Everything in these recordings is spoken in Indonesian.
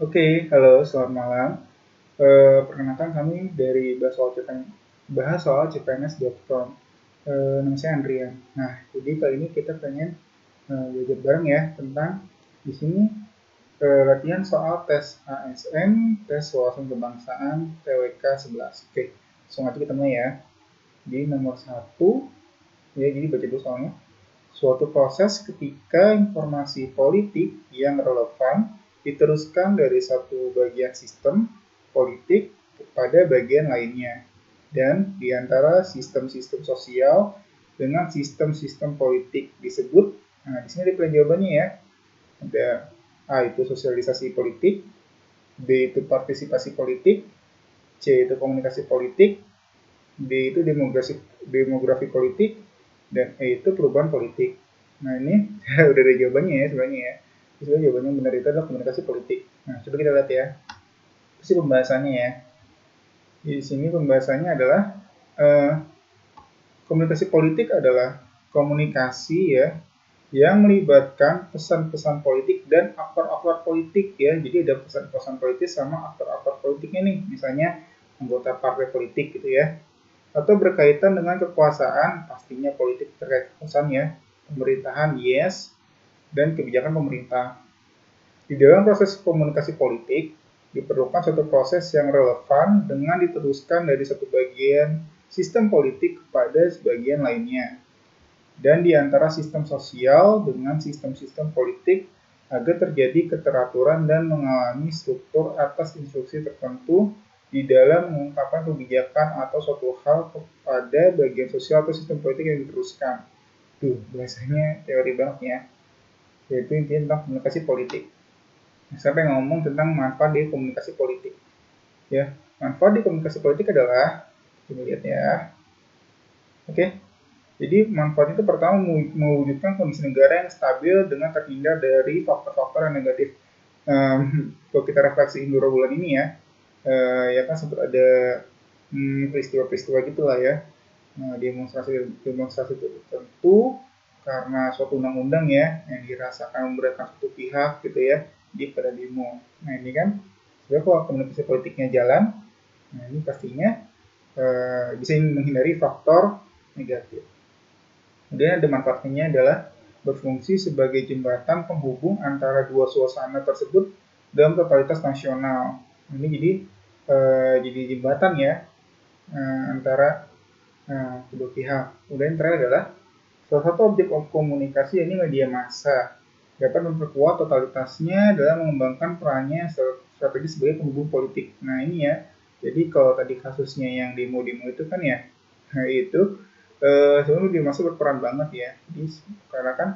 Oke, halo, selamat malam. Perkenalkan kami dari bahas soal cpns.com. Nama saya Andrian. Nah, jadi kali ini kita pengen belajar bareng ya tentang di sini latihan soal tes ASN, tes wawasan kebangsaan, TWK 11. Oke, langsung aja kita mulai ya. Di nomor 1, ya jadi baca dulu soalnya. Suatu proses ketika informasi politik yang relevan diteruskan dari satu bagian sistem politik kepada bagian lainnya. Dan di antara sistem-sistem sosial dengan sistem-sistem politik disebut, nah di sini ada jawabannya ya. Ada A itu sosialisasi politik, B itu partisipasi politik, C itu komunikasi politik, D itu demografi politik, dan E itu perubahan politik. Nah ini udah ada jawabannya ya sebenarnya ya. Sebenarnya jawabannya yang benar itu adalah komunikasi politik. Nah coba kita lihat ya. Itu sih pembahasannya ya. Di sini pembahasannya adalah eh, komunikasi politik adalah komunikasi ya yang melibatkan pesan-pesan politik dan aktor-aktor politik ya. Jadi ada pesan-pesan politik sama aktor-aktor politiknya nih. Misalnya anggota partai politik gitu ya. Atau berkaitan dengan kekuasaan, pastinya politik terkait kekuasaan ya. Pemerintahan, yes, dan kebijakan pemerintah. Di dalam proses komunikasi politik, diperlukan suatu proses yang relevan dengan diteruskan dari satu bagian sistem politik kepada sebagian lainnya. Dan di antara sistem sosial dengan sistem-sistem politik agar terjadi keteraturan dan mengalami struktur atas instruksi tertentu di dalam mengungkapkan kebijakan atau suatu hal kepada bagian sosial atau sistem politik yang diteruskan. Tuh, bahasanya teori banget ya. Yaitu intinya tentang komunikasi politik. Sampai ngomong tentang manfaat di komunikasi politik. Ya, manfaat di komunikasi politik adalah, coba lihat ya. Oke, jadi manfaat itu pertama mewujudkan kondisi negara yang stabil dengan terhindar dari faktor-faktor yang negatif. Kalau kita refleksiin beberapa bulan ini ya, ya kan sempat ada peristiwa-peristiwa gitulah ya, demonstrasi tertentu karena suatu undang-undang ya yang dirasakan memberatkan satu pihak gitu ya di pada demo. Nah ini kan sebenarnya kalau komunikasi politiknya jalan, nah ini pastinya bisa menghindari faktor negatif. Kemudian ada manfaatnya adalah berfungsi sebagai jembatan penghubung antara dua suasana tersebut dalam totalitas nasional. Ini jadi jembatan ya antara kedua pihak. Kemudian terakhir adalah salah satu objek komunikasi ini media massa dapat memperkuat totalitasnya dalam mengembangkan perannya strategi sebagai penghubung politik. Nah ini ya, jadi kalau tadi kasusnya yang demo-demo itu kan ya, nah itu sebenarnya media massa berperan banget ya. Jadi karena kan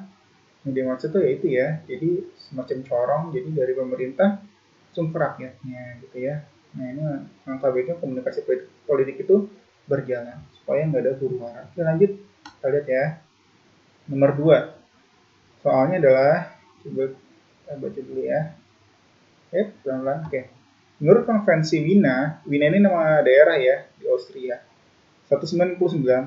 media massa itu ya itu ya, jadi semacam corong jadi dari pemerintah langsung ke rakyatnya gitu ya. Nah ini langkah baiknya komunikasi politik itu berjalan supaya nggak ada huru hara. Oke lanjut kita lihat ya. Nomor 2 soalnya adalah coba kita baca dulu ya. Pelan-pelan. Oke. Menurut konvensi Wina ini nama daerah ya di Austria. 1999,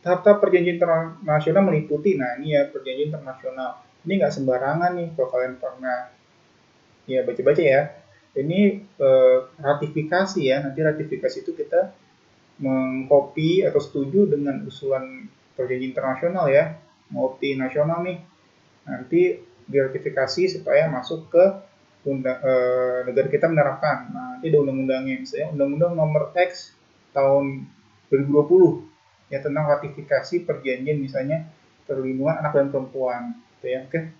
tahap-tahap perjanjian internasional meliputi, nah ini ya perjanjian internasional. Ini nggak sembarangan nih kalau kalian pernah ya baca-baca ya. Ini ratifikasi ya, nanti ratifikasi itu kita mengcopy atau setuju dengan usulan perjanjian internasional ya, multinasional nih. Nanti diratifikasi supaya masuk ke negara kita menerapkan. Nah, nanti ada undang-undangnya, misalnya Undang-Undang Nomor X tahun 2020 ya tentang ratifikasi perjanjian misalnya perlindungan anak dan perempuan. Gitu ya. Oke,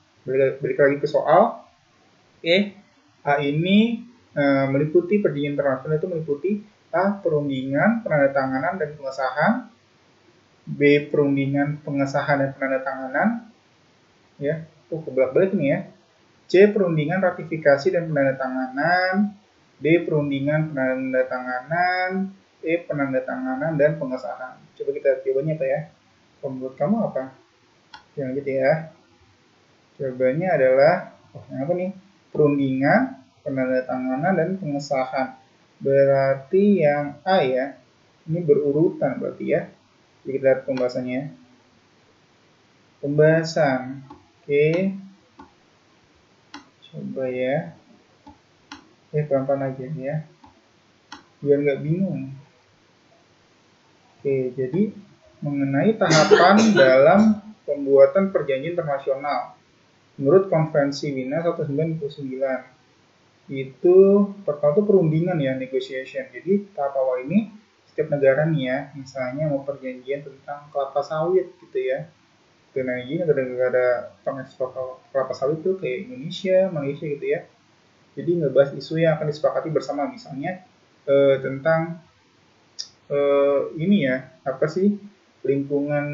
balik lagi ke soal. A ini meliputi perjanjian internasional itu meliputi A. Perundingan, penandatanganan dan pengesahan. B. Perundingan, pengesahan dan penandatanganan. Ya, kebalik-balik nih ya. C. Perundingan ratifikasi dan penandatanganan. D. Perundingan penandatanganan. E. Penandatanganan dan pengesahan. Coba kita lihat jawabannya apa ya. Menurut kamu apa? Yang gitu ya. Jawabannya adalah yang apa nih? Perundingan, penandatanganan dan pengesahan. Berarti yang A ya. Ini berurutan berarti ya. Jadi kita lihat pembahasannya. Pembahasan. Oke. Coba ya. Pelan-pelan aja ya, biar nggak bingung. Oke, jadi mengenai tahapan dalam pembuatan perjanjian internasional. Menurut Konvensi Wina 1999, itu pertama itu perundingan ya, negotiation. Jadi tahap awal ini setiap negara nih ya, misalnya mau perjanjian tentang kelapa sawit gitu ya. Nah, ini negara-negara pengekspor kelapa sawit tuh kayak Indonesia, Malaysia gitu ya. Jadi ngebahas isu yang akan disepakati bersama, misalnya tentang ini ya, apa sih, lingkungan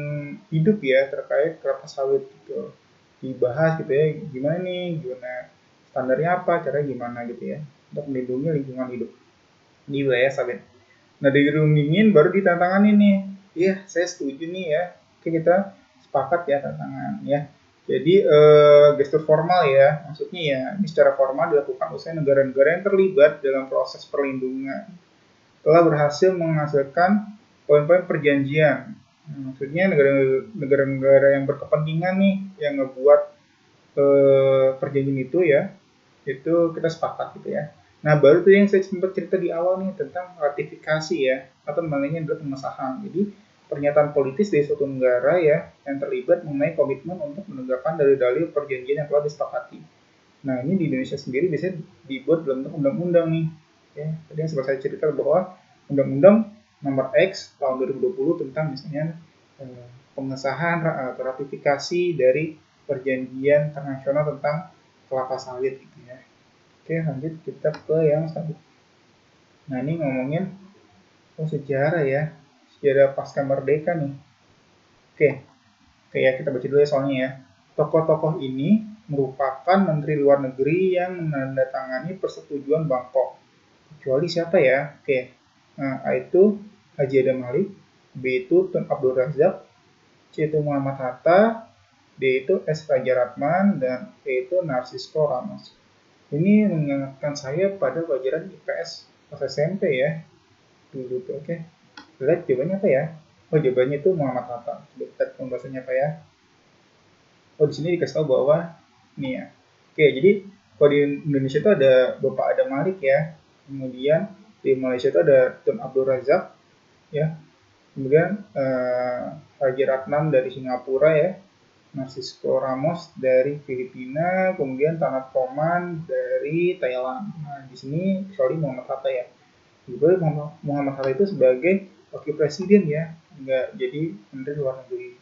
hidup ya terkait kelapa sawit gitu. Dibahas gitu ya, gimana nih, gimana standarnya apa, caranya gimana gitu ya, untuk melindungi lingkungan hidup di wilayah sawit. Nah, dari dirundingin baru ditantangan nih. Iya, saya setuju nih ya. Oke, kita sepakat ya tantangan ya. Jadi gestur formal ya, maksudnya ya ini secara formal dilakukan usai negara-negara yang terlibat dalam proses perlindungan telah berhasil menghasilkan poin-poin perjanjian. Maksudnya negara-negara yang berkepentingan nih yang ngebuat perjanjian itu ya, itu kita sepakat gitu ya. Nah, baru tuh yang saya sempat cerita di awal nih tentang ratifikasi ya, atau namanya adalah pengesahan. Jadi pernyataan politis dari suatu negara ya yang terlibat mengenai komitmen untuk menegakkan dalil-dalil perjanjian yang telah disepakati. Nah, ini di Indonesia sendiri biasanya dibuat dalam bentuk undang-undang nih. Ya, tadi yang sempat saya cerita bahwa Undang-Undang Nomor X tahun 2020 tentang misalnya pengesahan atau ratifikasi dari perjanjian internasional tentang kelapa sawit gitu ya. Oke, lanjut kita ke yang selanjutnya. Nah, ini ngomongin sejarah ya, sejarah pasca merdeka nih. Oke, kayak kita baca dulu ya soalnya ya. Tokoh-tokoh ini merupakan menteri luar negeri yang menandatangani persetujuan Bangkok. Kecuali siapa ya? Oke, nah, A itu Haji Adam Malik, B itu Tun Abdul Razak, C itu Muhammad Hatta, D itu S. Raja Ratman, dan E itu Narcisco Ramos. Ini mengingatkan saya pada pelajaran IPS pas SMP ya dulu tuh. Oke, lihat jawabannya apa ya? Oh, jawabannya itu Muhammad Hatta. Coba kita pembahasannya apa ya? Oh, di sini dikasih tahu bahwa nih ya. Oke, jadi kalau di Indonesia itu ada Bapak Adam Malik ya. Kemudian di Malaysia itu ada Tun Abdul Razak ya. Kemudian Raja Ratnam dari Singapura ya. Narcisco Ramos dari Filipina, kemudian Tanat Koman dari Thailand. Nah, di sini kecuali Muhammad Hatta ya. Juga Muhammad Hatta itu sebagai wakil presiden ya, nggak jadi menteri luar negeri.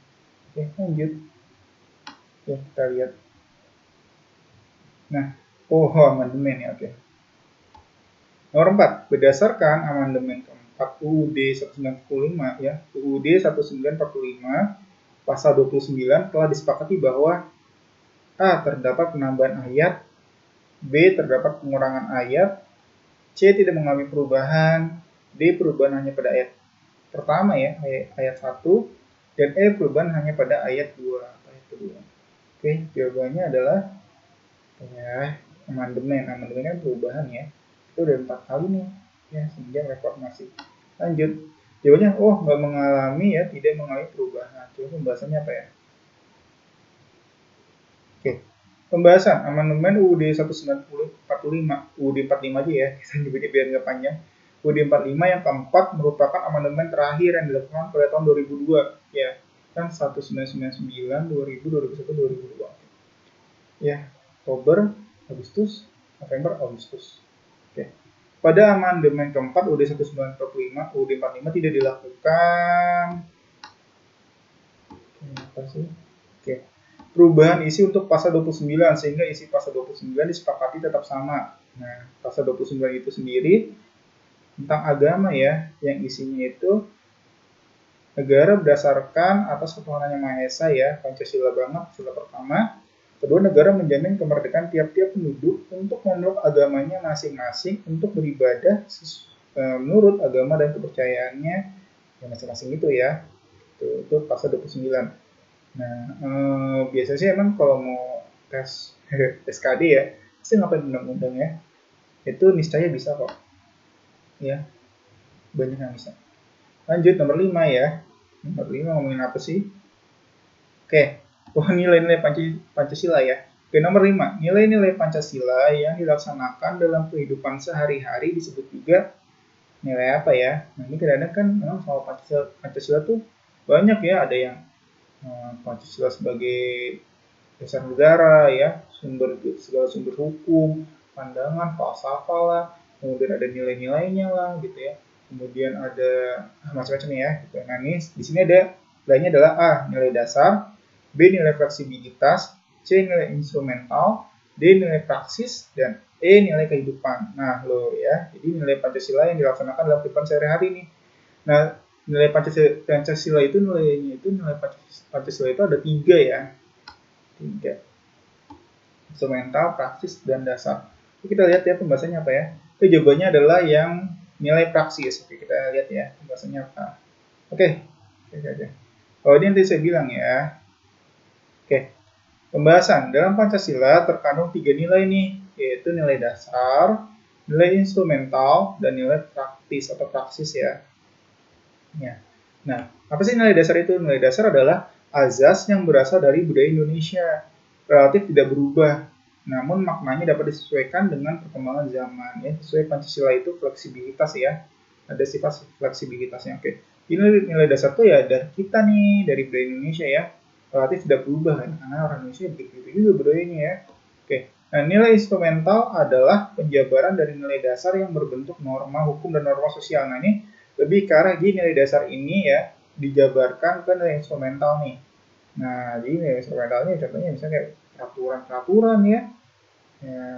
Oke, lanjut. Ya, kita lihat. Nah, amandemen ya, oke. Nomor 4, berdasarkan amandemen keempat UUD 1945 ya, UUD 1945 pasal 29 telah disepakati bahwa A. Terdapat penambahan ayat, B. Terdapat pengurangan ayat, C. Tidak mengalami perubahan, D. Perubahan hanya pada ayat pertama ya, ayat 1, dan E. Perubahan hanya pada ayat 2. Ayat kedua. Oke, jawabannya adalah ya, amandemen. Amandemen kan perubahan ya. Itu udah 4 kali nih ya sejak reformasi. Lanjut. Jawabannya nggak mengalami ya, tidak mengalami perubahan. Coba pembahasannya apa ya? Oke. Pembahasan amandemen UUD 1945, UUD 45 aja ya, kita nyebutnya biar nggak panjang. UUD 45 yang keempat merupakan amandemen terakhir yang dilakukan pada tahun 2002 ya. Kan 1999, 2000, 2001, 2002. Ya, Oktober, Agustus, November, Agustus. Oke. Pada amandemen keempat UUD 1945, UUD 45 tidak dilakukan apa sih? Oke. Perubahan isi untuk pasal 29 sehingga isi pasal 29 disepakati tetap sama. Nah, pasal 29 itu sendiri tentang agama ya, yang isinya itu negara berdasarkan atas ketuhanan yang Maha Esa ya, Pancasila banget, sila pertama. Kedua, negara menjamin kemerdekaan tiap-tiap penduduk untuk memeluk agamanya masing-masing untuk beribadah menurut agama dan kepercayaannya yang masing-masing itu ya. Itu pasal 29. Nah, biasanya sih emang kalau mau tes SKD ya, pasti ngapain undang-undang ya. Itu niscaya bisa kok. Ya, banyak yang bisa. Lanjut nomor 5 ya. Nomor 5 ngomongin apa sih? Oke, nilai-nilai Pancasila ya. Oke, nomor 5, nilai-nilai Pancasila yang dilaksanakan dalam kehidupan sehari-hari disebut juga nilai apa ya? Nah, ini kadang-kadang kan memang soal Pancasila tuh banyak ya, ada yang Pancasila sebagai dasar negara ya, segala sumber hukum, pandangan, falsafah lah, kemudian ada nilai-nilainya lah gitu ya. Kemudian ada macam-macam ya gitu. Nah, ini di sini ada nilainya adalah A, nilai dasar, B, nilai fleksibilitas, C, nilai instrumental, D, nilai praksis, dan E, nilai kehidupan. Nah, lo ya, jadi nilai Pancasila yang dilaksanakan dalam kehidupan sehari-hari nih. Nah, nilai Pancasila itu nilai Pancasila itu ada 3 ya. 3. Instrumental, praksis, dan dasar. Oke, kita lihat ya pembahasannya apa ya. Oke, jawabannya adalah yang nilai praksis. Oke, kita lihat ya pembahasannya apa. Oke, oke. Oh, ini nanti saya bilang ya. Oke, pembahasan dalam Pancasila terkandung 3 nilai nih, yaitu nilai dasar, nilai instrumental, dan nilai praktis atau praksis ya. Nah, apa sih nilai dasar itu? Nilai dasar adalah azas yang berasal dari budaya Indonesia, relatif tidak berubah, namun maknanya dapat disesuaikan dengan perkembangan zaman. Ya, sesuai Pancasila itu fleksibilitas ya, ada sifat fleksibilitasnya. Oke, ini nilai dasar tuh ya dari kita nih, dari budaya Indonesia ya, relatif tidak berubah kan, karena orang Indonesia begitu juga budayanya ya. Oke, nah nilai instrumental adalah penjabaran dari nilai dasar yang berbentuk norma hukum dan norma sosial. Nah ini lebih ke arah di nilai dasar ini ya dijabarkan ke nilai instrumental nih. Nah, jadi nilai instrumentalnya contohnya misalnya kayak peraturan-peraturan ya,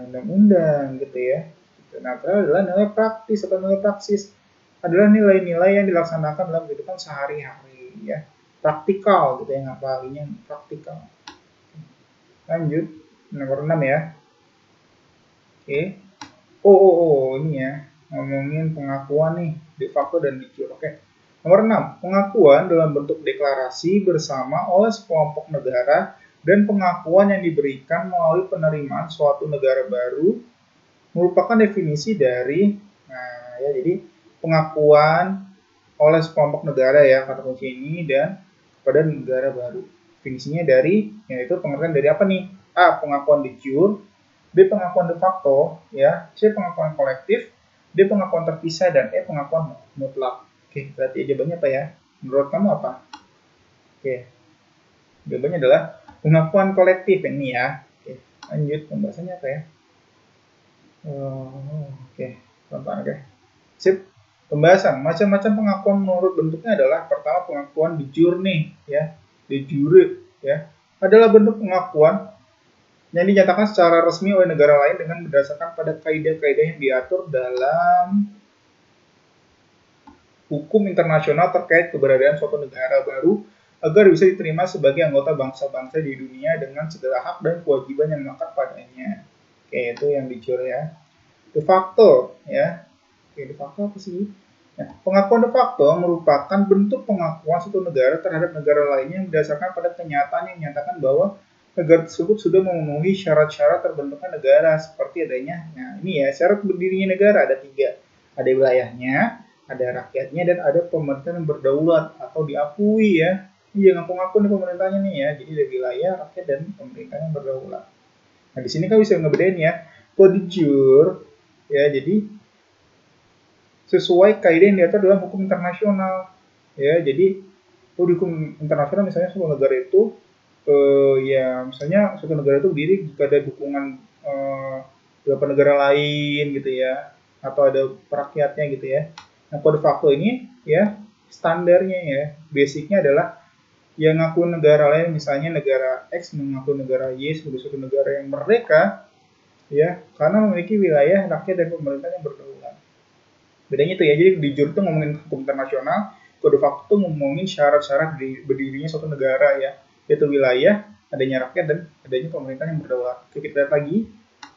undang-undang gitu ya. Nah, terus adalah nilai praktis atau nilai praksis adalah nilai-nilai yang dilaksanakan dalam kehidupan sehari-hari ya. Praktikal gitu ya, ngapalinya praktikal. Lanjut, nomor 6 ya. Oke. Ini ya, ngomongin pengakuan nih, de facto dan de jure. Oke. Nomor 6, pengakuan dalam bentuk deklarasi bersama oleh sekelompok negara dan pengakuan yang diberikan melalui penerimaan suatu negara baru merupakan definisi dari, nah ya jadi pengakuan oleh sekelompok negara ya kata kunci ini dan pada negara baru. Definisinya dari, yaitu pengertian dari apa nih? A, pengakuan de jure, B, pengakuan de facto, ya, C, pengakuan kolektif, D, pengakuan terpisah, dan E, pengakuan mutlak. Oke, berarti jawabannya apa ya? Menurut kamu apa? Oke, jawabannya adalah pengakuan kolektif ini ya. Oke, lanjut pembahasannya apa ya? Oke, pelan-pelan oke. Sip. Pembahasan macam-macam pengakuan menurut bentuknya adalah pertama pengakuan de jure nih, ya, de jure, ya, adalah bentuk pengakuan yang dinyatakan secara resmi oleh negara lain dengan berdasarkan pada kaidah-kaidah yang diatur dalam hukum internasional terkait keberadaan suatu negara baru agar bisa diterima sebagai anggota bangsa-bangsa di dunia dengan segala hak dan kewajiban yang melekat padanya. Oke, itu yang de jure ya. De facto ya. Oke, de facto apa sih? Nah, pengakuan de facto merupakan bentuk pengakuan suatu negara terhadap negara lainnya yang berdasarkan pada kenyataan yang menyatakan bahwa negara tersebut sudah memenuhi syarat-syarat terbentuknya negara seperti adanya. Nah, ini ya syarat berdirinya negara ada 3. Ada wilayahnya, ada rakyatnya, dan ada pemerintahan yang berdaulat atau diakui ya. Ini jangan ngaku-ngaku nih pemerintahnya nih ya. Jadi ada wilayah, rakyat, dan pemerintahan yang berdaulat. Nah, di sini kan bisa ngebedain ya. Kalau de jure ya, jadi sesuai kaidah yang diatur dalam hukum internasional ya. Jadi di hukum internasional misalnya suatu negara itu ya misalnya suatu negara itu berdiri jika ada dukungan beberapa negara lain gitu ya, atau ada rakyatnya gitu ya. Nah, kode facto ini ya standarnya ya, basicnya adalah yang ngaku negara lain, misalnya negara X mengaku negara Y sebagai suatu negara yang merdeka ya, karena memiliki wilayah, rakyat, dan pemerintah yang berdaulat. Bedanya itu ya, jadi di jure itu ngomongin hukum internasional, kode facto ngomongin syarat-syarat berdirinya suatu negara ya, yaitu wilayah, adanya rakyat, dan adanya pemerintah yang berdaulat. Oke, kita lihat lagi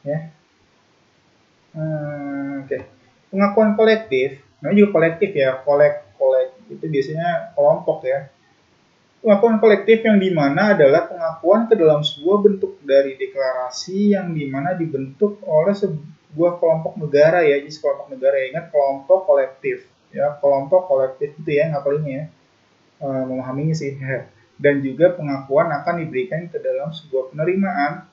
ya. Oke. Pengakuan kolektif, namanya juga kolektif ya, kolek itu biasanya kelompok ya. Pengakuan kolektif yang dimana adalah pengakuan ke dalam sebuah bentuk dari deklarasi yang dimana dibentuk oleh sebuah kelompok negara ya, jadi kelompok negara ya, ingat kelompok kolektif ya, kelompok kolektif itu ya ngapalinnya ya, memahaminya sih. Dan juga pengakuan akan diberikan ke dalam sebuah penerimaan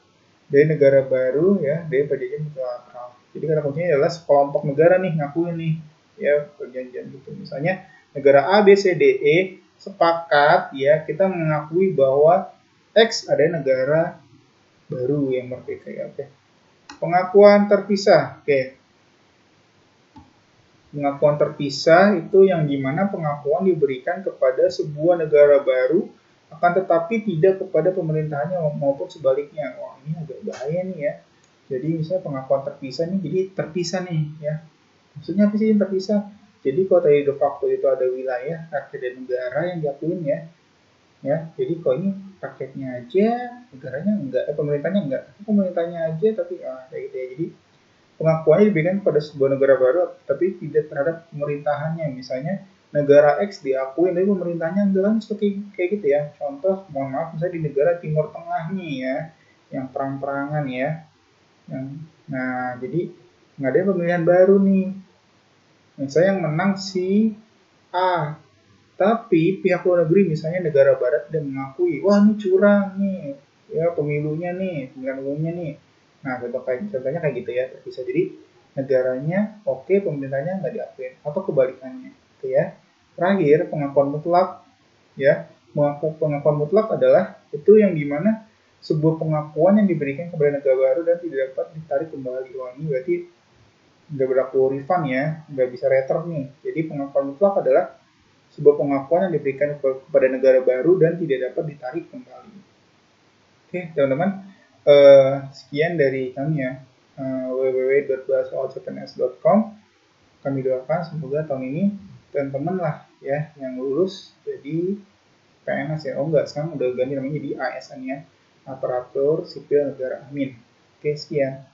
dari negara baru ya dari perjanjian multilateral. Jadi kata kuncinya adalah sekelompok negara nih ngakuin nih ya perjanjian gitu. Misalnya negara A, B, C, D, E sepakat ya kita mengakui bahwa X ada negara baru yang merdeka ya. Oke. Pengakuan terpisah. Oke. Pengakuan terpisah itu yang dimana pengakuan diberikan kepada sebuah negara baru akan tetapi tidak kepada pemerintahannya maupun sebaliknya. Wah ini agak bahaya nih ya. Jadi misalnya pengakuan terpisah nih, jadi terpisah nih ya. Maksudnya apa sih yang terpisah? Jadi kalau tadi de facto itu ada wilayah, rakyat dan negara yang diakuin ya. Ya, jadi kalau ini rakyatnya aja, negaranya enggak, pemerintahnya enggak. Pemerintahnya aja tapi kayak gitu ya. Jadi pengakuannya diberikan kepada sebuah negara baru tapi tidak terhadap pemerintahannya. Misalnya negara X diakui tapi pemerintahnya enggak kan seperti kayak gitu ya. Contoh, mohon maaf misalnya di negara Timur Tengah nih ya, yang perang-perangan ya. Nah, jadi nggak ada pemilihan baru nih. Misalnya yang menang si A, tapi pihak luar negeri misalnya negara barat tidak mengakui, wah ini curang nih, ya pemilunya nih, pemilihan umumnya nih. Nah, contohnya kayak gitu ya, bisa jadi negaranya oke, pemerintahnya nggak diakui, atau kebalikannya, gitu ya. Terakhir, pengakuan mutlak, ya. Pengakuan mutlak adalah itu yang dimana sebuah pengakuan yang diberikan kepada negara baru dan tidak dapat ditarik kembali. Wah, ini berarti nggak berlaku refund ya, nggak bisa return nih. Jadi pengakuan mutlak adalah sebuah pengakuan yang diberikan kepada negara baru dan tidak dapat ditarik kembali. Oke, teman-teman, sekian dari kami ya, www.bahasaolcpns.com. Kami doakan semoga tahun ini teman-teman lah ya yang lulus jadi PNS ya. Oh enggak, sekarang udah ganti namanya jadi ASN ya, Aparatur Sipil Negara. Amin. Oke, sekian.